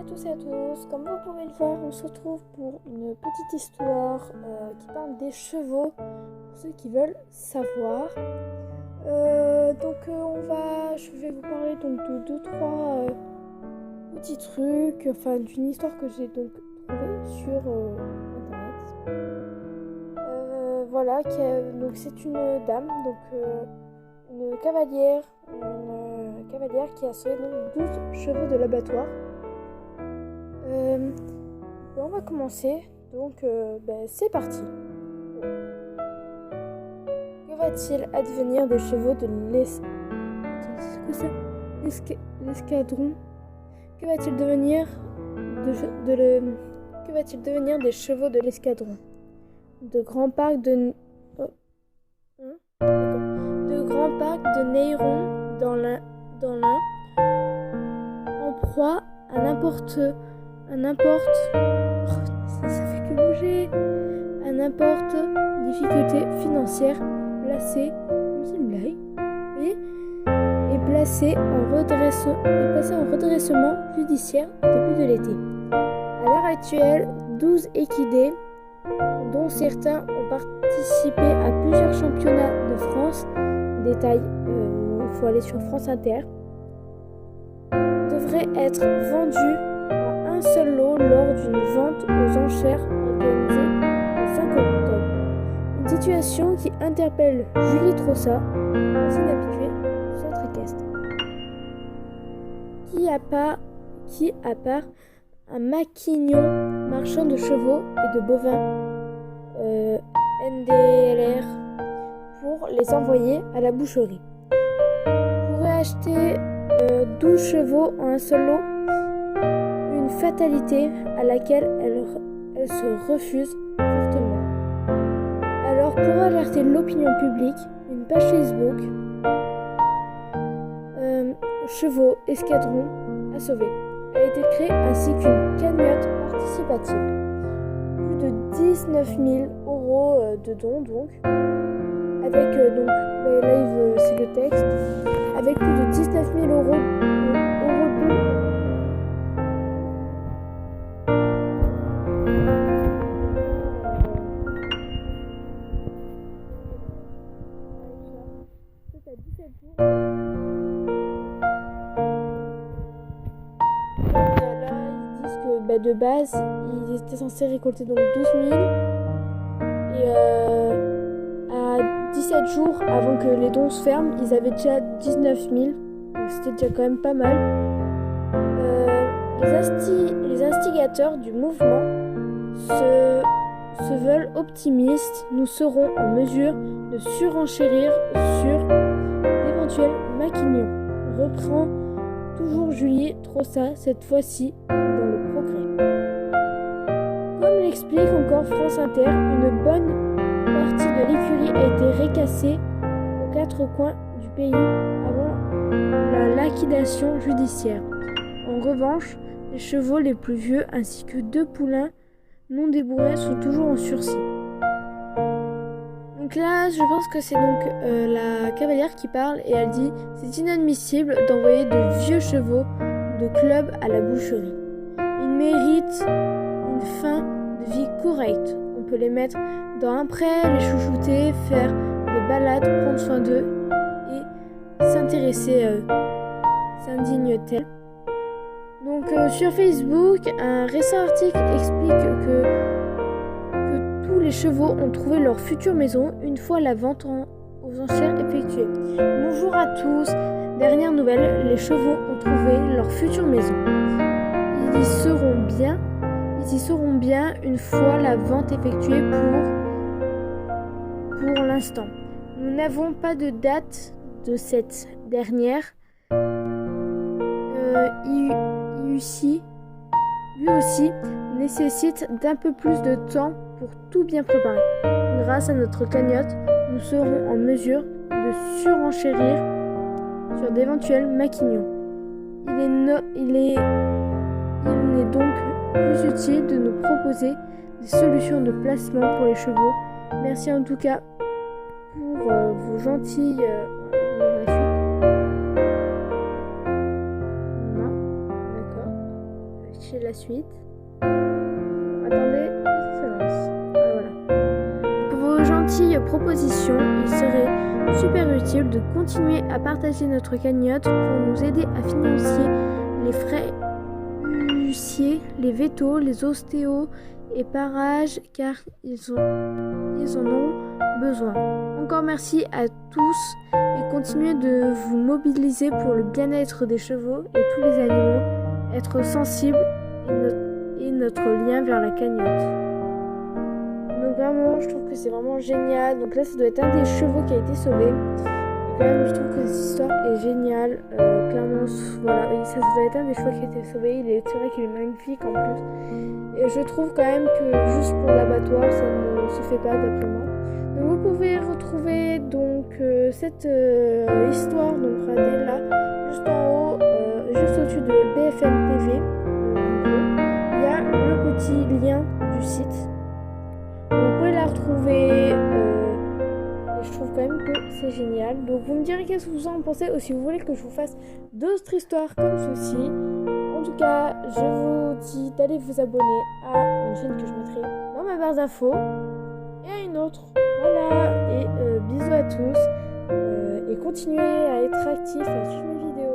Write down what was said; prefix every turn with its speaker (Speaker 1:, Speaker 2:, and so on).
Speaker 1: tous et à tous, comme vous pouvez le voir, on se retrouve pour une petite histoire qui parle des chevaux, pour ceux qui veulent savoir. Je vais vous parler donc de deux, trois petits trucs, enfin d'une histoire que j'ai donc trouvée sur internet. Donc c'est une dame, une cavalière qui a sauvé donc 12 chevaux de l'abattoir. On va commencer, c'est parti. Que va-t-il advenir des chevaux de l'escadron? Que va-t-il devenir des chevaux de l'escadron? De grands parcs de Néron dans l'Ain, en proie à n'importe difficulté financière, placé en redressement judiciaire au début de l'été. À l'heure actuelle, 12 équidés, dont certains ont participé à plusieurs championnats de France, détail, il faut aller sur France Inter, devraient être vendus en un seul lot lors d'une vente aux enchères organisée le 5 octobre. Une situation qui interpelle Julie Trossat, ancienne habituée du centre équestre. Qui à part un maquignon marchand de chevaux et de bovins, NDLR, pour les envoyer à la boucherie, pourrait acheter 12 chevaux en un seul lot, une fatalité à laquelle elle se refuse fortement. Alors, pour alerter l'opinion publique, une page Facebook, Chevaux Escadron à sauver, a été créée, ainsi qu'une cagnotte participative. Plus de 19 000 € de dons, donc, avec c'est le texte, avec plus de 19 000 € c'est à 17 jours. Là, ils disent que de base, ils étaient censés récolter donc 12 000 et à 17 jours avant que les dons se ferment, ils avaient déjà 19 000, donc c'était déjà quand même pas mal. Les instigateurs du mouvement se veulent optimistes. Nous serons en mesure de surenchérir sur d'éventuels maquignons. Reprend toujours Julie Trossat, cette fois-ci dans le Progrès. Comme l'explique encore France Inter, une bonne partie de l'écurie a été récassée aux quatre coins du pays avant la liquidation judiciaire. En revanche, les chevaux les plus vieux ainsi que 2 poulains non débourrés sont toujours en sursis. Donc là, je pense que c'est donc la cavalière qui parle et elle dit « C'est inadmissible d'envoyer de vieux chevaux de club à la boucherie. Ils méritent une fin de vie correcte. On peut les mettre dans un pré, les chouchouter, faire des balades, prendre soin d'eux et s'intéresser à eux. » S'indigne-t-elle. Donc sur Facebook, un récent article explique que tous les chevaux ont trouvé leur future maison une fois la vente aux enchères effectuée. Bonjour à tous, dernière nouvelle, les chevaux ont trouvé leur future maison. Ils y seront bien une fois la vente effectuée pour l'instant. Nous n'avons pas de date de cette dernière. Lui aussi nécessite d'un peu plus de temps pour tout bien préparer. Grâce à notre cagnotte, nous serons en mesure de surenchérir sur d'éventuels maquignons. Il est donc plus utile de nous proposer des solutions de placement pour les chevaux. Merci en tout cas pour vos gentilles... la suite. Attendez, que ça se lance. Ah, voilà. Pour vos gentilles propositions, il serait super utile de continuer à partager notre cagnotte pour nous aider à financer les frais huissiers, les vétos, les ostéos et parages car ils en ont besoin. Encore merci à tous et continuez de vous mobiliser pour le bien-être des chevaux et tous les animaux, être sensible et notre lien vers la cagnotte. Donc vraiment, je trouve que c'est vraiment génial. Donc là, ça doit être un des chevaux qui a été sauvé. Et quand même, je trouve que cette histoire est géniale. Clairement, voilà, et ça doit être un des chevaux qui a été sauvé. C'est vrai qu'il est magnifique en plus. Et je trouve quand même que juste pour l'abattoir, ça ne se fait pas d'après moi. Donc vous pouvez retrouver donc cette histoire donc là, juste en haut, juste au-dessus de BFM TV. Il y a le petit lien du site. Vous pouvez la retrouver. Et je trouve quand même que c'est génial. Donc vous me direz qu'est-ce que vous en pensez ou si vous voulez que je vous fasse d'autres histoires comme ceci. En tout cas, je vous dis d'aller vous abonner à une chaîne que je mettrai dans ma barre d'infos et à une autre. Voilà, et bisous à tous et continuez à être actifs, à suivre mes vidéos.